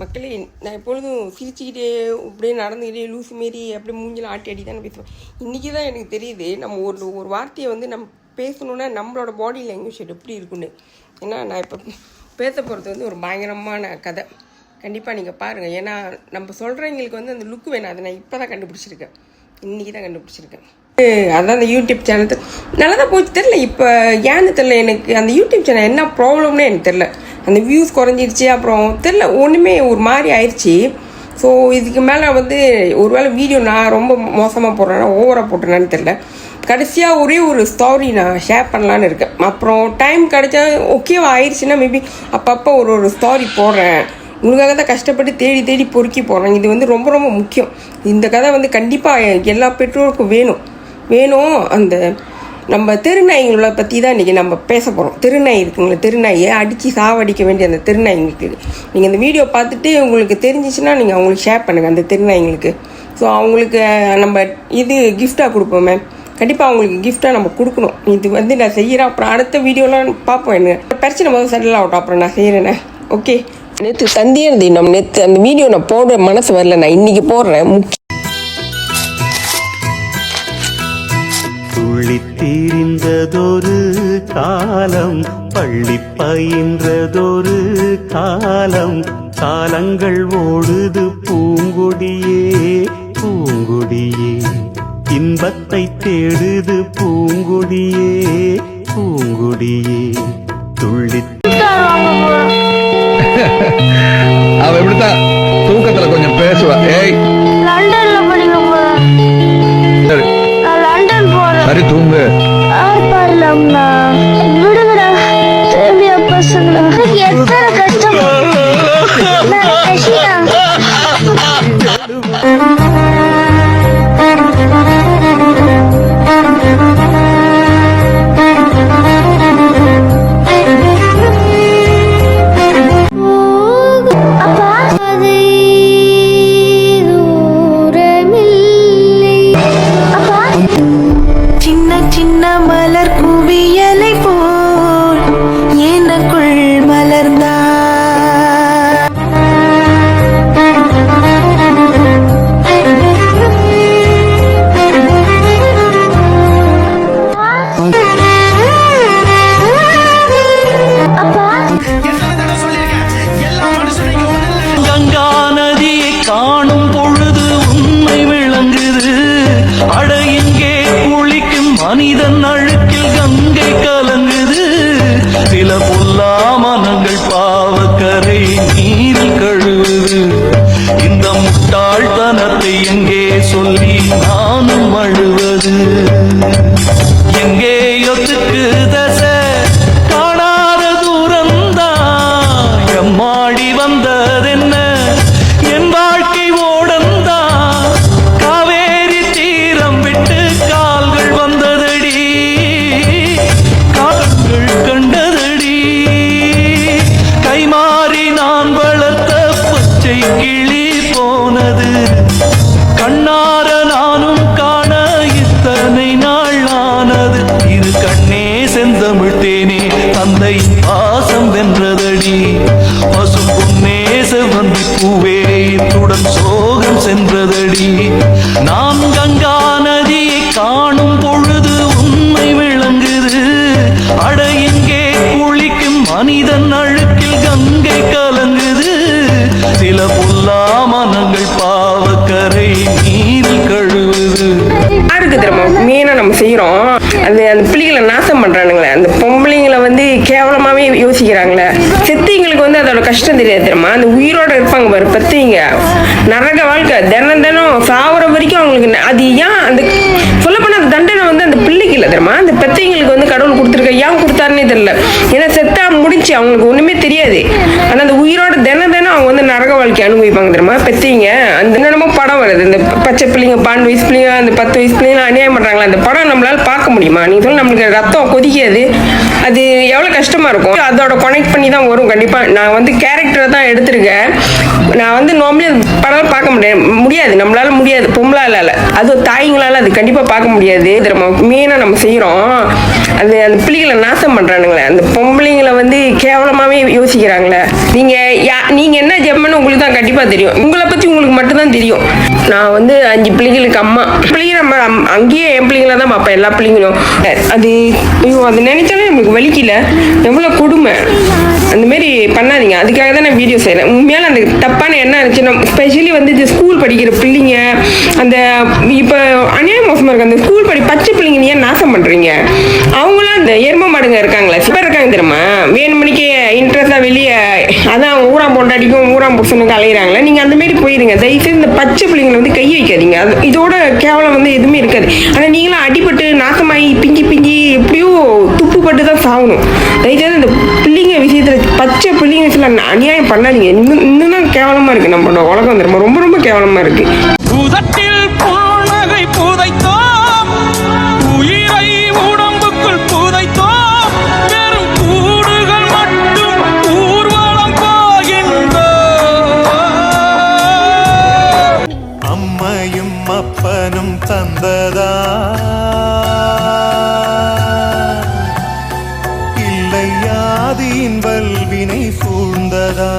மக்களே, நான் எப்பொழுதும் சிரிச்சுக்கிட்டே அப்படியே நடந்துக்கிட்டே லூசு மாரி அப்படியே மூஞ்சில் ஆட்டி ஆட்டி தானே பேசுவேன். இன்றைக்கி தான் எனக்கு தெரியுது, நம்ம ஒரு வார்த்தையை வந்து நம்ம பேசணுன்னா நம்மளோட பாடி லாங்குவேஜ் எப்படி இருக்குன்னு. ஏன்னா நான் இப்போ பேச போகிறது வந்து ஒரு பயங்கரமான கதை. கண்டிப்பாக நீங்கள் பாருங்கள். ஏன்னா நம்ம சொல்கிறவங்களுக்கு வந்து அந்த லுக் வேணும். அதை நான் இப்போ தான் கண்டுபிடிச்சிருக்கேன், இன்றைக்கி தான் கண்டுபிடிச்சிருக்கேன். அதான் அந்த யூடியூப் சேனல் நல்லா தான் போச்சு. தெரில இப்போ ஏன்னு தெரில, எனக்கு அந்த யூடியூப் சேனல் என்ன ப்ராப்ளம்னு எனக்கு தெரில. அந்த வியூஸ் குறைஞ்சிருச்சு, அப்புறம் தெரில ஒன்றுமே ஒரு மாதிரி ஆயிடுச்சு. ஸோ இதுக்கு மேலே வந்து ஒரு வேளை வீடியோ நான் ரொம்ப மோசமாக போடுறேன்னா ஓவராக போட்டுறேன்னு தெரில. கடைசியாக ஒரே ஒரு ஸ்டோரி நான் ஷேர் பண்ணலான்னு இருக்கேன். அப்புறம் டைம் கிடைச்சா ஓகேவா ஆயிடுச்சுன்னா மேபி அப்பப்போ ஒரு ஸ்டோரி போடுறேன். உங்களுக்காக தான் கஷ்டப்பட்டு தேடி தேடி பொறுக்கி போடுறேன். இது வந்து ரொம்ப ரொம்ப முக்கியம். இந்த கதை வந்து கண்டிப்பாக எல்லா பெற்றோருக்கும் வேணும். அந்த நம்ம தெருநாய்களை பற்றி தான் இன்றைக்கி நம்ம பேச போகிறோம். தெருநாய் இருக்குங்களா, தெருநாயை அடித்து சாவடிக்க வேண்டிய அந்த தெருநாய்ங்களுக்கு நீங்கள் இந்த வீடியோ பார்த்துட்டு உங்களுக்கு தெரிஞ்சிச்சுன்னா நீங்கள் அவங்களுக்கு ஷேர் பண்ணுங்கள் அந்த தெருநாய்ங்களுக்கு. ஸோ அவங்களுக்கு நம்ம இது கிஃப்டாக கொடுப்போமே, கண்டிப்பாக அவங்களுக்கு கிஃப்டாக நம்ம கொடுக்கணும். இது வந்து நான் செய்கிறேன். அப்புறம் அடுத்த வீடியோலாம் பார்ப்போம். எனக்கு பிரச்சனை முதல் செட்டில் ஆகட்டும், அப்புறம் நான் செய்கிறேனே. ஓகே, நேற்று தந்தையர் தினம், நேற்று அந்த வீடியோ நான் போடுற மனசு வரல, நான் இன்றைக்கி போடுறேன். துள்ளித்தீர்ந்ததொரு காலம், பள்ளி பயின்றதொரு காலம், காலங்கள் ஓடுது பூங்கொடியே பூங்கொடியே, இன்பத்தை தேடுது பூங்கொடியே பூங்கொடியே. அவ இப்படித்தான் தூக்கத்துல கொஞ்சம் பேசுவா. ஏய், லண்டன்ல படிக்க போறேன். லண்டன் போறேன். சரி தூங்கு. பாருலம்மா, விடுங்கடா. தேவையா பசங்களா, எத்தனை கஷ்டம். மலர் குவியலை போல் எனக்குள் மலர்ந்தா. கங்கா நதியை காணும் பொழுது உண்மை விளங்குது. அட இங்கே குளிக்கும் மனிதன் அழுக்கில் கங்கை கலங்குது. சில பொல்லா மனங்கள் பாவக்கரை நீரில் கழுவுது. இந்த முட்டாள்தனத்தை எங்கே சொல்லி நானும் அழுவது. எங்கே ஒத்துக்கு தசை காணாத தூரந்தா, எம்மாடி வந்ததென்ன என் வாழ்க்கை ஓடந்தா. காவேரி தீரம் விட்டு கால்கள் வந்ததடி, கால்கள் கண்டதடி. கைமாறி நான் வளர்த்த பச்சை கிளி போனது. கண்ணார நானும் காண இத்தனை நாள் ஆனது. இரு கண்ணே செந்தமிழ் தேனே தந்தை பாசம் வென்றதடி. பசும் பொன்னே செவ்வந்தி பூவே இத்துடன் சோகம் சென்றதடி. நான் கங்கா நதியை காணும் பொழுது உண்மை விளங்குது. அட இங்கே குளிக்கும் மனிதன் அழுக்கில் கங்கை கலங்குது. சில பொல்லா மனங்கள் பாவக்கரை நீரில் கழுவுது. யாருக்கு தெரியுமா மெயினாக நம்ம செய்கிறோம், அந்த பிள்ளைகளை நாசம் பண்ணுறானுங்களே, அந்த பொம்பளைங்களை வந்து கேவலமாகவே யோசிக்கிறாங்களே. செத்திங்களுக்கு வந்து அதோட கஷ்டம் தெரியாது தெரியுமா. அந்த உயிரோடு இருப்பாங்க பாரு பெத்தவங்க, நரக வாழ்க்கை தினம் சாவர வரைக்கும் அவங்களுக்கு. அது ஏன் அந்த சொல்லப்போனால் அந்த தண்டனை வந்து அந்த பிள்ளைக்கு இல்லை தெரியுமா, அந்த பெத்தவங்களுக்கு வந்து கடவுள் கொடுத்துருக்க. ஏன் கொடுத்தாருன்னே தெரியல. ஏன்னா செத்தா முடிச்சு அவங்களுக்கு ஒன்றுமே தெரியாது. ஆனால் அந்த உயிரோட தினம் அவங்க வந்து நரக வாழ்க்கை அனுபவிப்பாங்க தெரியுமா பெத்தவங்க. அந்த என்னமோ படம் வருது, இந்த பச்சை பிள்ளைங்க 12 வயசு பிள்ளைங்க அந்த 10 வயசு பிள்ளைங்க அநியாயம் பண்ணுறாங்களா, அந்த படம் நம்மளால பார்க்க முடியுமா? நீங்கள் சொல்ல, நம்மளுக்கு ரத்தம் கொதிக்காது. அது எவ்வளோ கஷ்டமாக இருக்கும். அதோட கனெக்ட் பண்ணி தான் வரும். கண்டிப்பாக நான் வந்து கேரக்டரை தான் எடுத்திருக்கேன். நான் வந்து நார்மலி படம் பார்க்க முடியாது, நம்மளால முடியாது. பொம்பளால, அதுவும் தாய்ங்களால அது கண்டிப்பாக பார்க்க முடியாது. மெயினாக நம்ம செய்கிறோம். அது அந்த பிள்ளைகளை நாசம் பண்ணுறானுங்களே, அந்த பொம்பளைங்களை வந்து கேவலமாகவே யோசிக்கிறாங்களே. நீங்கள் என்ன ஜெம்மன்னு உங்களுக்கு தான் கண்டிப்பாக தெரியும். உங்களை பற்றி உங்களுக்கு மட்டும்தான் தெரியும். நான் வந்து 5 பிள்ளைங்களுக்கு அம்மா. பிள்ளைங்க நம்ம அங்கேயே என் பிள்ளைங்கள தான் பார்ப்பேன், எல்லா பிள்ளைங்களும். அது ஐயோ, அது நினைச்சாலே நம்மளுக்கு வலிக்கல. எவ்வளோ கொடுமை. அந்தமாரி பண்ணாதீங்க. அதுக்காக தான் நான் வீடியோ செய்கிறேன். உண்மையால் அந்த தப்பான என்ன இருந்துச்சுன்னா, ஸ்பெஷலி வந்து இந்த ஸ்கூல் படிக்கிற பிள்ளைங்க, அந்த இப்போ அநியாய மோசமாக இருக்குது. அந்த ஸ்கூல் பச்சை பிள்ளைங்க ஏன் நாசம் பண்ணுறீங்க? அவங்களாம் அந்த எரும மாடுங்க இருக்காங்களே, சிப்பர் இருக்காங்க தெரியுமா, வேணுமணிக்கு இன்ட்ரெஸ்டாக வெளியே அதான் ஊராம் பொண்டாடிக்கும் ஊராம் புருஷனுக்கு அலையிறாங்களே. நீங்கள் அந்தமாரி போயிருங்க. தயவுசெய்து இந்த பச்சை பிள்ளைங்களை வந்து கை வைக்காதீங்க. அது இதோட கேவலம் வந்து எதுவுமே இருக்காது. ஆனால் நீங்களாம் அடிபட்டு நாசமாகி பிஞ்சி எப்படியோ துப்புப்பட்டு தான் சாகணும். தயவுசெய்து இந்த பிள்ளைங்க விஷயத்தில் பச்சை பிள்ளைங்க விஷயத்தில் அநியாயம் பண்ணாதீங்க. இன்னும் தான் கேவலமாக இருக்குது. நம்மளோட உலகம் தெரியுமா, ரொம்ப ரொம்ப கேவலமாக இருக்குது. உதட்டில் புன்னகை புதைத்தோம், உயிரை உடம்புக்குள் புதைத்தோம், வெறும் கூடுகள் மட்டும் ஊர்வலம் போகின்றோம். அம்மையும் அப்பனும் தந்ததா, இல்லை ஆதியின் வல்வினை சூழ்ந்ததா?